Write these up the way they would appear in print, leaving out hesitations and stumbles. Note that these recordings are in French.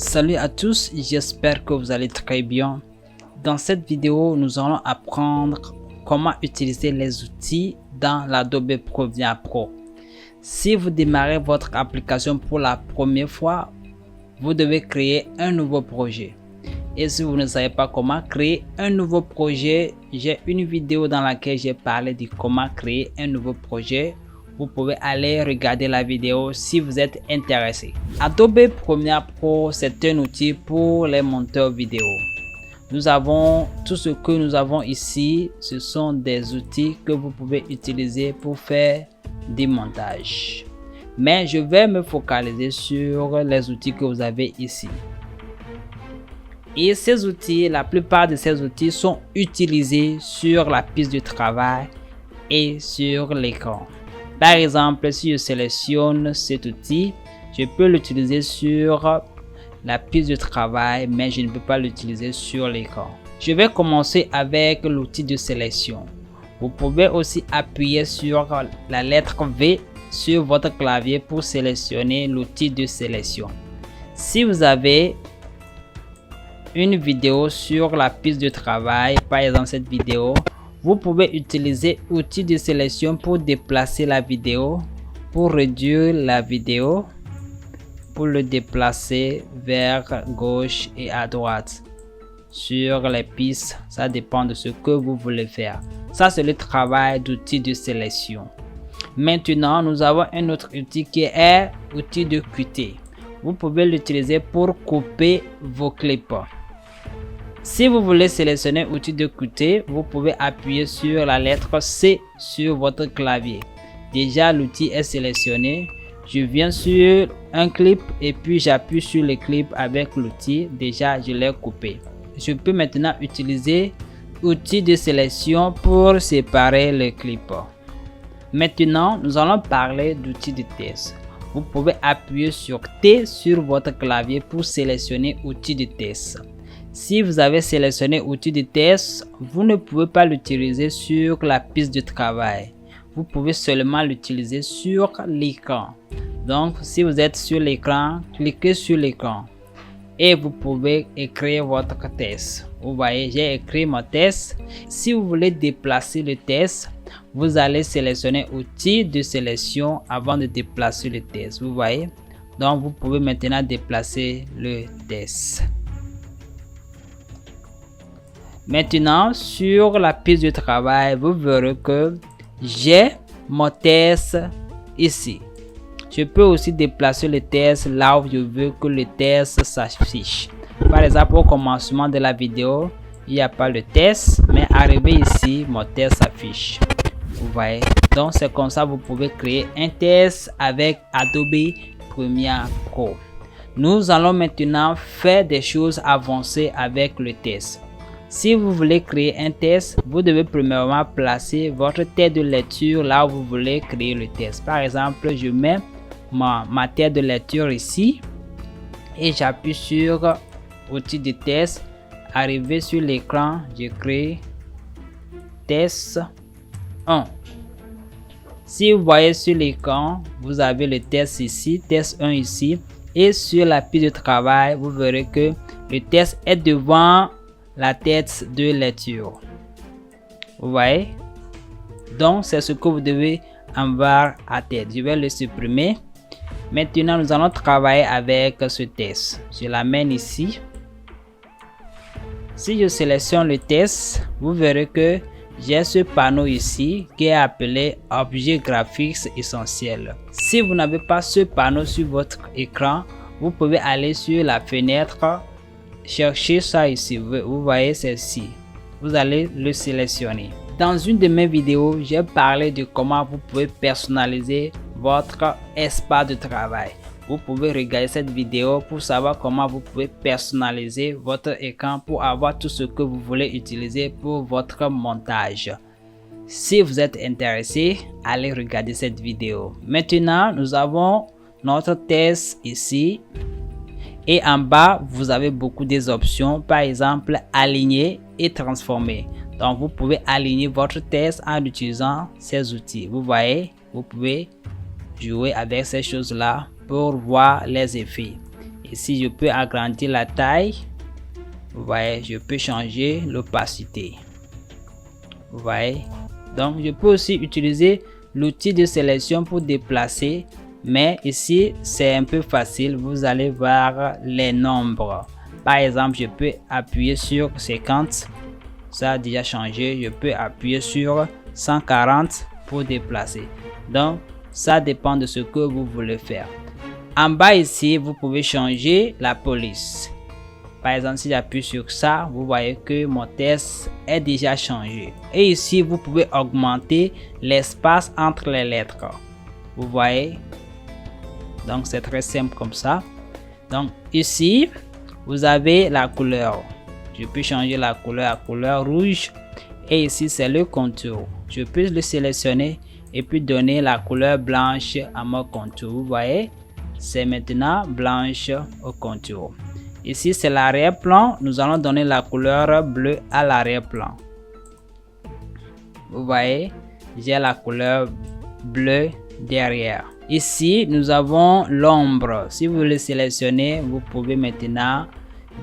Salut à tous, j'espère que vous allez très bien. Dans cette vidéo, nous allons apprendre comment utiliser les outils dans l'Adobe Premiere Pro. Si vous démarrez votre application pour la première fois, vous devez créer un nouveau projet. Et si vous ne savez pas comment créer un nouveau projet, j'ai une vidéo dans laquelle j'ai parlé de comment créer un nouveau projet. Vous pouvez aller regarder la vidéo si vous êtes intéressé. Adobe Premiere Pro, c'est un outil pour les monteurs vidéo. Nous avons tout ce que nous avons ici. Ce sont des outils que vous pouvez utiliser pour faire des montages. Mais je vais me focaliser sur les outils que vous avez ici. Et ces outils, la plupart de ces outils sont utilisés sur la piste de travail et sur l'écran. Par exemple, si je sélectionne cet outil, je peux l'utiliser sur la piste de travail, mais je ne peux pas l'utiliser sur l'écran. Je vais commencer avec l'outil de sélection. Vous pouvez aussi appuyer sur la lettre V sur votre clavier pour sélectionner l'outil de sélection. Si vous avez une vidéo sur la piste de travail, par exemple cette vidéo, vous pouvez utiliser l'outil de sélection pour déplacer la vidéo, pour réduire la vidéo, pour le déplacer vers gauche et à droite sur les pistes. Ça dépend de ce que vous voulez faire. Ça, c'est le travail d'outil de sélection. Maintenant, nous avons un autre outil qui est l'outil de Qt. Vous pouvez l'utiliser pour couper vos clips. Si vous voulez sélectionner l'outil de Qt, vous pouvez appuyer sur la lettre C sur votre clavier. Déjà, l'outil est sélectionné. Je viens sur un clip et puis j'appuie sur le clip avec l'outil. Déjà, je l'ai coupé. Je peux maintenant utiliser l'outil de sélection pour séparer le clip. Maintenant, nous allons parler d'outils de test. Vous pouvez appuyer sur T sur votre clavier pour sélectionner l'outil de test. Si vous avez sélectionné outil de test, vous ne pouvez pas l'utiliser sur la piste de travail. Vous pouvez seulement l'utiliser sur l'écran. Donc, si vous êtes sur l'écran, cliquez sur l'écran et vous pouvez écrire votre test. Vous voyez, j'ai écrit mon test. Si vous voulez déplacer le test, vous allez sélectionner outil de sélection avant de déplacer le test. Vous voyez, donc vous pouvez maintenant déplacer le test. Maintenant, sur la piste de travail, vous verrez que j'ai mon test ici. Je peux aussi déplacer le test là où je veux que le test s'affiche. Par exemple, au commencement de la vidéo, il n'y a pas le test, mais arrivé ici, mon test s'affiche. Vous voyez? Donc, c'est comme ça que vous pouvez créer un test avec Adobe Premiere Pro. Nous allons maintenant faire des choses avancées avec le test. Si vous voulez créer un test, vous devez premièrement placer votre tête de lecture là où vous voulez créer le test. Par exemple, je mets ma tête de lecture ici et j'appuie sur outil de test. Arrivé sur l'écran, je crée test 1. Si vous voyez sur l'écran, vous avez le test ici, test 1 ici. Et sur la piste de travail, vous verrez que le test est devant la tête de lecture. Vous voyez? Donc, c'est ce que vous devez avoir à tête. Je vais le supprimer. Maintenant, nous allons travailler avec ce test. Je l'amène ici. Si je sélectionne le test, vous verrez que j'ai ce panneau ici qui est appelé Objet graphique essentiel. Si vous n'avez pas ce panneau sur votre écran, vous pouvez aller sur la fenêtre, chercher ça ici. Vous voyez celle-ci. Vous allez le sélectionner. Dans une de mes vidéos, j'ai parlé de comment vous pouvez personnaliser votre espace de travail. Vous pouvez regarder cette vidéo pour savoir comment vous pouvez personnaliser votre écran pour avoir tout ce que vous voulez utiliser pour votre montage. Si vous êtes intéressé, allez regarder cette vidéo. Maintenant, nous avons notre test ici. Et en bas, vous avez beaucoup des options, par exemple aligner et transformer. Donc, vous pouvez aligner votre test en utilisant ces outils. Vous voyez, vous pouvez jouer avec ces choses-là pour voir les effets. Ici, je peux agrandir la taille. Vous voyez, je peux changer l'opacité. Vous voyez, donc je peux aussi utiliser l'outil de sélection pour déplacer, mais ici c'est un peu facile. Vous allez voir les nombres. Par exemple, je peux appuyer sur 50, ça a déjà changé. Je peux appuyer sur 140 pour déplacer. Donc ça dépend de ce que vous voulez faire. En bas ici, vous pouvez changer la police. Par exemple, si j'appuie sur ça, vous voyez que mon texte est déjà changé. Et ici, vous pouvez augmenter l'espace entre les lettres. Vous voyez? Donc, c'est très simple comme ça. Donc, ici, vous avez la couleur. Je peux changer la couleur à couleur rouge. Et ici, c'est le contour. Je peux le sélectionner et puis donner la couleur blanche à mon contour. Vous voyez? C'est maintenant blanche au contour. Ici, c'est l'arrière-plan. Nous allons donner la couleur bleue à l'arrière-plan. Vous voyez, j'ai la couleur bleue derrière. Ici, nous avons l'ombre. Si vous le sélectionnez, vous pouvez maintenant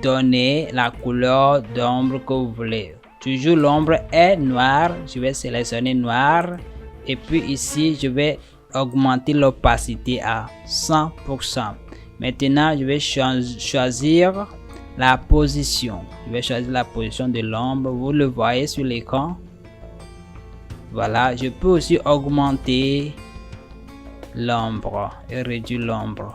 donner la couleur d'ombre que vous voulez. Toujours l'ombre est noire. Je vais sélectionner noir. Et puis ici, je vais augmenter l'opacité à 100%. Maintenant, je vais choisir la position. Je vais choisir la position de l'ombre. Vous le voyez sur l'écran. Voilà, je peux aussi augmenter l'ombre et réduire l'ombre.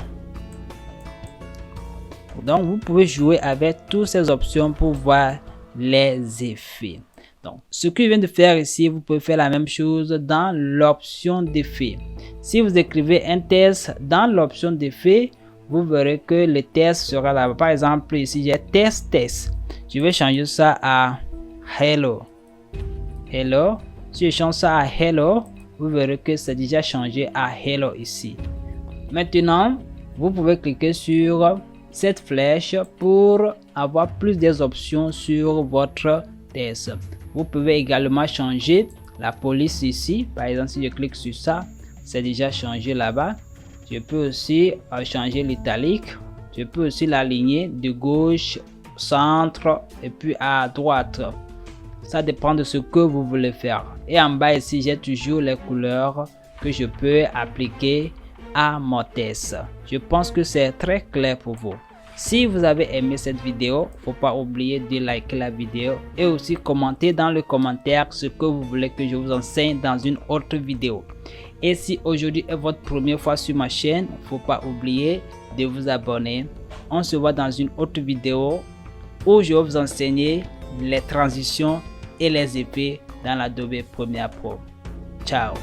Donc, vous pouvez jouer avec toutes ces options pour voir les effets. Donc, ce que je viens de faire ici, vous pouvez faire la même chose dans l'option d'effet. Si vous écrivez un texte dans l'option d'effet, vous verrez que le texte sera là. Par exemple, ici, j'ai test. Je vais changer ça à hello. Hello. Si je change ça à hello, vous verrez que c'est déjà changé à hello ici. Maintenant, vous pouvez cliquer sur cette flèche pour avoir plus d'options sur votre texte. Vous pouvez également changer la police ici. Par exemple, si je clique sur ça, c'est déjà changé là-bas. Je peux aussi changer l'italique. Je peux aussi l'aligner de gauche, centre et puis à droite. Ça dépend de ce que vous voulez faire. Et en bas ici, j'ai toujours les couleurs que je peux appliquer à mon texte. Je pense que c'est très clair pour vous. Si vous avez aimé cette vidéo, faut pas oublier de liker la vidéo et aussi commenter dans le commentaire ce que vous voulez que je vous enseigne dans une autre vidéo. Et si aujourd'hui est votre première fois sur ma chaîne, faut pas oublier de vous abonner. On se voit dans une autre vidéo où je vais vous enseigner les transitions et les effets dans l'Adobe Premiere Pro. Ciao.